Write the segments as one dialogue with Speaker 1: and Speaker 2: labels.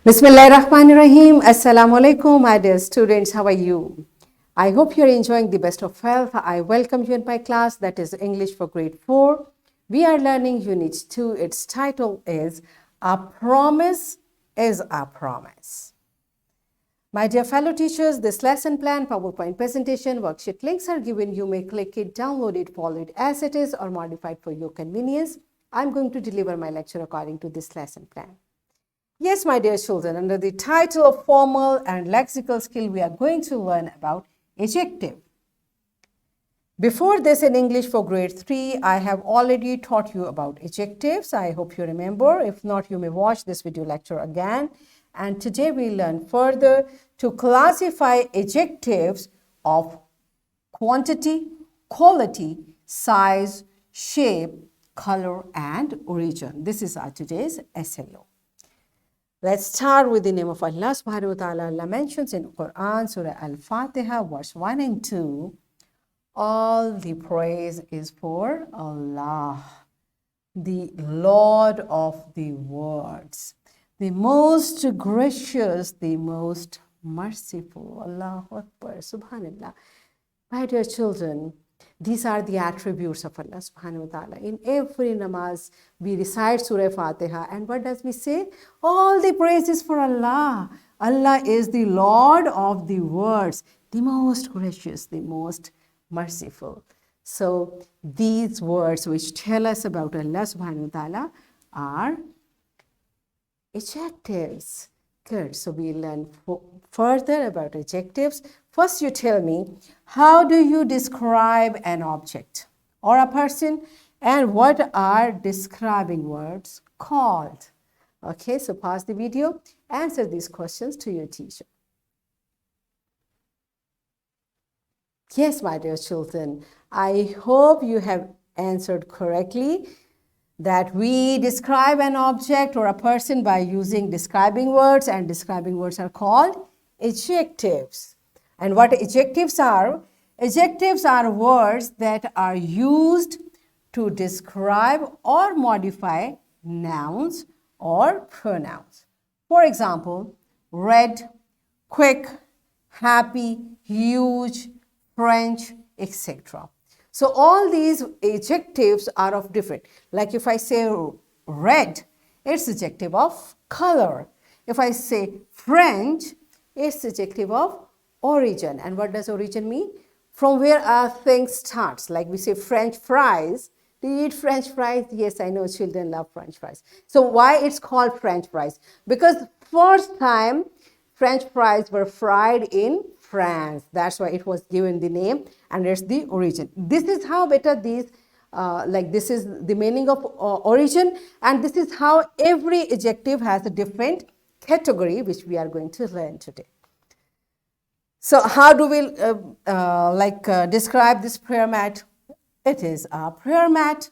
Speaker 1: Bismillahirrahmanirrahim. Assalamu alaikum, my dear students. How are you? I hope you're enjoying the best of health. I welcome you in my class, that is English for grade 4. We are learning Unit 2. Its title is A Promise is a Promise. My dear fellow teachers, this lesson plan, PowerPoint presentation, worksheet links are given. You may click it, download it, follow it as it is, or modify it for your convenience. I'm going to deliver my lecture according to this lesson plan. Yes, my dear children, under the title of Formal and Lexical Skill, we are going to learn about adjective. Before this, in English for grade 3, I have already taught you about adjectives. I hope you remember. If not, you may watch this video lecture again. And today we learn further to classify adjectives of quantity, quality, size, shape, color, and origin. This is our today's SLO. Let's start with the name of Allah subhanahu wa ta'ala. Allah mentions in Quran, Surah Al-Fatiha, verse 1 and 2, all the praise is for Allah, the Lord of the worlds, the most gracious, the most merciful. Allahu Akbar, subhanallah. My dear children, these are the attributes of Allah subhanahu wa ta'ala. In every namaz, we recite Surah Fatiha. And what does we say? All the praise is for Allah. Allah is the Lord of the worlds, the most gracious, the most merciful. So these words which tell us about Allah subhanahu wa ta'ala are adjectives. Good. So we learn further about adjectives. First, you tell me, how do you describe an object or a person, and what are describing words called? Okay, so pause the video, answer these questions to your teacher. Yes, my dear children, I hope you have answered correctly that we describe an object or a person by using describing words, and describing words are called adjectives. And what adjectives are? Adjectives are words that are used to describe or modify nouns or pronouns. For example, red, quick, happy, huge, French, etc. So all these adjectives are of different. Like if I say red, it's adjective of color. If I say French, it's adjective of origin. And what does origin mean? From where a thing starts. Like we say French fries. Do you eat French fries? Yes, I know children love French fries. So why it's called French fries? Because first time French fries were fried in France. That's why it was given the name, and it's the origin. This is how better these, this is the meaning of origin, and this is how every adjective has a different category, which we are going to learn today. So how do we describe this prayer mat? It is a prayer mat.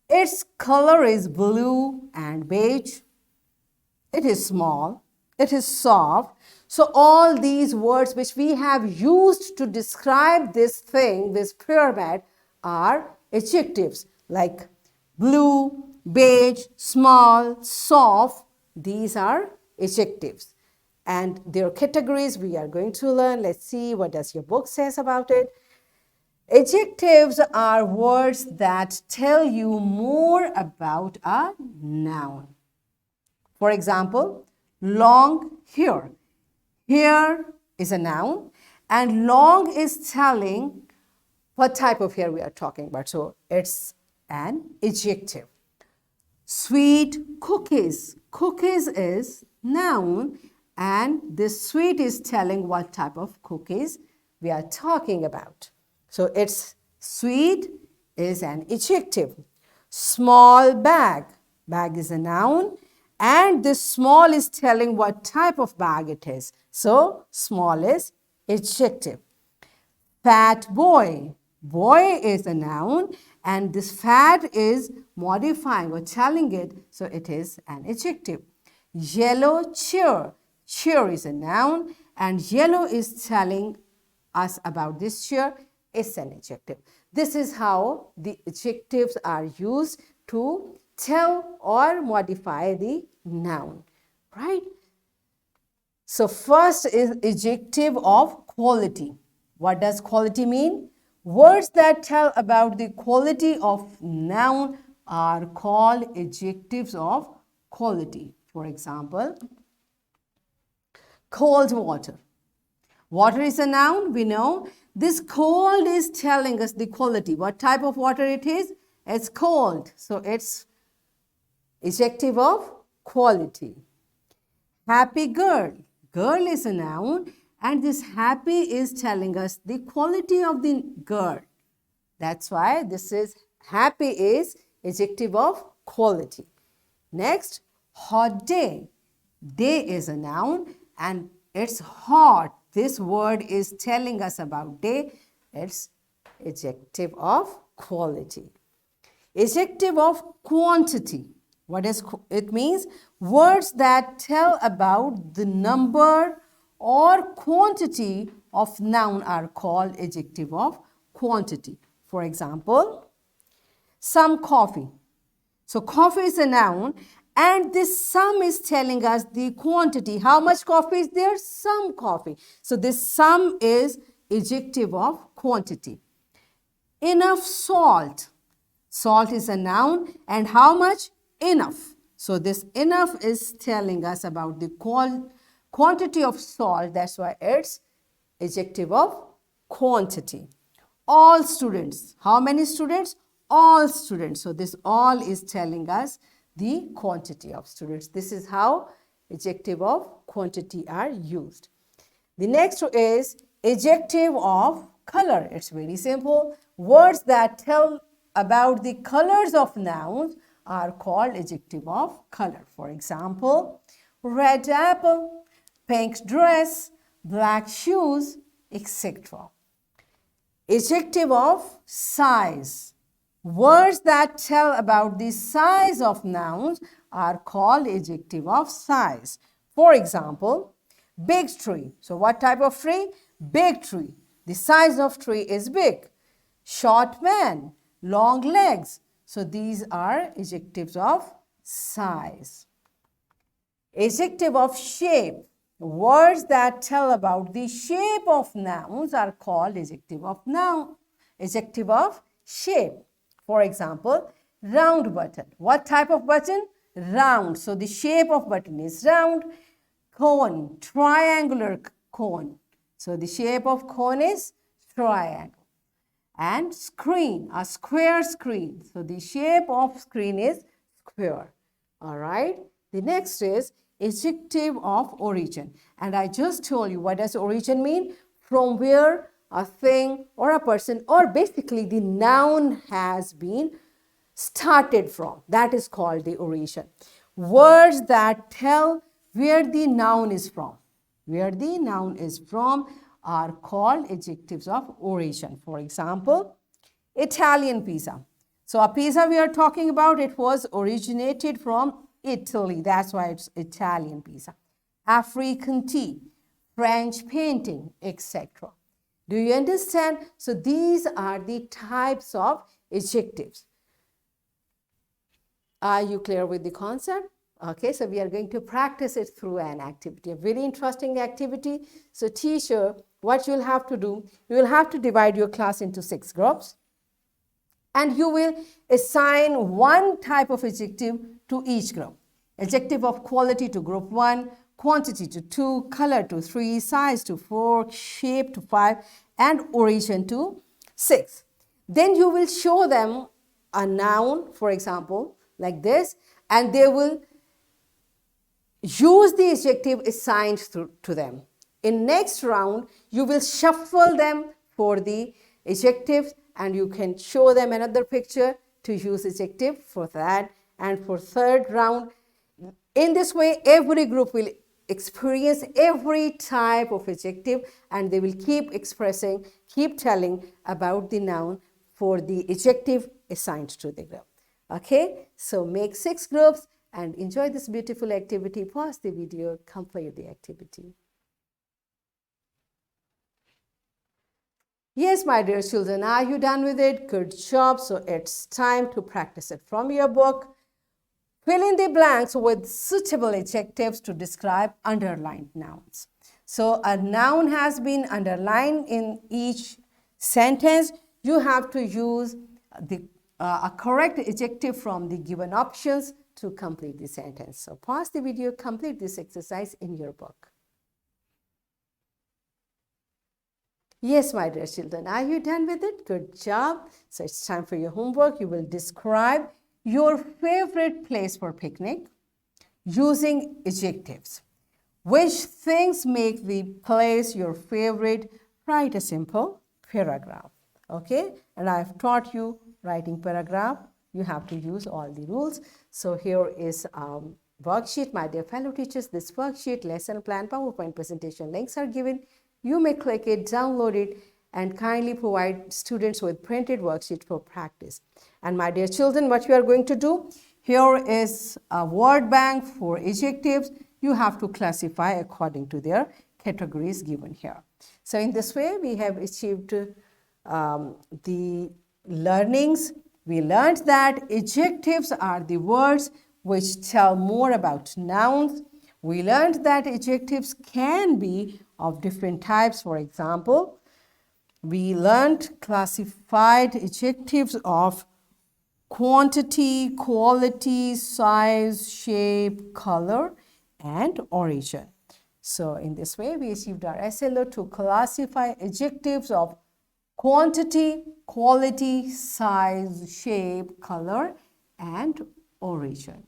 Speaker 1: Its color is blue and beige. It is small. It is soft. So all these words which we have used to describe this thing, this prayer mat, are adjectives like blue, beige, small, soft. These are adjectives. And their categories we are going to learn. Let's see what does your book says about it. Adjectives are words that tell you more about a noun. For example, long hair. Hair is a noun, and long is telling what type of hair we are talking about. So it's an adjective. Sweet cookies. Cookies is noun, and this sweet is telling what type of cookies we are talking about. So it's sweet is an adjective. Small bag. Bag is a noun, and this small is telling what type of bag it is. So small is adjective. Fat boy. Boy is a noun, and this fat is modifying or telling it, so it is an adjective. Yellow chair. Chair is a noun, and yellow is telling us about this chair. It's an adjective. This is how the adjectives are used to tell or modify the noun, right? So first is adjective of quality. What does quality mean? Words that tell about the quality of noun are called adjectives of quality. For example, cold water. Water is a noun, we know. This cold is telling us the quality. What type of water it is? It's cold. So it's adjective of quality. Happy girl. Girl is a noun and this happy is telling us the quality of the girl. That's why this is happy is adjective of quality. Next, hot day. Day is a noun and it's hot. This word is telling us about day. It's adjective of quality. Adjective of quantity. What does it means? Words that tell about the number or quantity of noun are called adjective of quantity. For example, some coffee. So coffee is a noun and this some is telling us the quantity. How much coffee is there? Some coffee. So this some is adjective of quantity. Enough salt. Salt is a noun and how much? Enough. So this enough is telling us about the quantity of salt. That's why it's adjective of quantity. All students. How many students? All students. So this all is telling us the quantity of students. This is how adjective of quantity are used. The next is adjective of color. It's very simple. Words that tell about the colors of nouns are called adjective of color. For example, red apple, pink dress, black shoes, etc. Adjective of size. Words that tell about the size of nouns are called adjective of size. For example, big tree. So what type of tree? Big tree. The size of tree is big. Short man, long legs. So these are adjectives of size. Adjective of shape. Words that tell about the shape of nouns are called adjective of noun. Adjective of shape. For example, round button. What type of button? Round. So the shape of button is round. Cone, triangular cone. So the shape of cone is triangle. And screen, a square screen. So the shape of screen is square. All right. The next is adjective of origin. And I just told you, what does origin mean? From where a thing or a person or basically the noun has been started from. That is called the origin. Words that tell where the noun is from. Where the noun is from are called adjectives of origin. For example, Italian pizza. So a pizza we are talking about, it was originated from Italy. That's why it's Italian pizza. African tea, French painting, etc. Do you understand? So these are the types of adjectives. Are you clear with the concept? Okay, so we are going to practice it through an activity, a very interesting activity. So teacher, what you'll have to do, you will have to divide your class into 6 groups and you will assign one type of adjective to each group. Adjective of quality to group 1, quantity to 2, color to 3, size to 4, shape to 5, and origin to 6. Then you will show them a noun, for example, like this, and they will use the adjective assigned to them. In next round, you will shuffle them for the adjectives and you can show them another picture to use adjective for that. And for third round, in this way, every group will experience every type of adjective and they will keep expressing, keep telling about the noun for the adjective assigned to the group. Okay, so make 6 groups and enjoy this beautiful activity. Pause the video, complete the activity. Yes, my dear children, are you done with it? Good job. So it's time to practice it from your book. Fill in the blanks with suitable adjectives to describe underlined nouns. So a noun has been underlined in each sentence. You have to use a correct adjective from the given options to complete the sentence. So pause the video, complete this exercise in your book. Yes, my dear children, are you done with it? Good job. So it's time for your homework. You will describe your favorite place for picnic using adjectives. Which things make the place your favorite? Write a simple paragraph. Okay? And I've taught you writing paragraph. You have to use all the rules. So here is worksheet. My dear fellow teachers, this worksheet, lesson plan, PowerPoint presentation links are given. You may click it, download it, and kindly provide students with printed worksheet for practice. And my dear children, what you are going to do, here is a word bank for adjectives. You have to classify according to their categories given here. So in this way, we have achieved the learnings. We learned that adjectives are the words which tell more about nouns. We learned that adjectives can be of different types. For example, we learned classified adjectives of quantity, quality, size, shape, color, and origin. So in this way, we achieved our SLO to classify adjectives of quantity, quality, size, shape, color, and origin.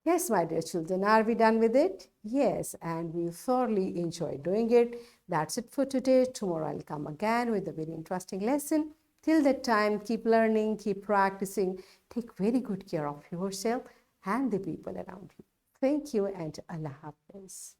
Speaker 1: Yes, my dear children, are we done with it? Yes, and we thoroughly enjoyed doing it. That's it for today. Tomorrow I'll come again with a very interesting lesson. Till that time, keep learning, keep practicing. Take very good care of yourself and the people around you. Thank you and Allah Hafiz.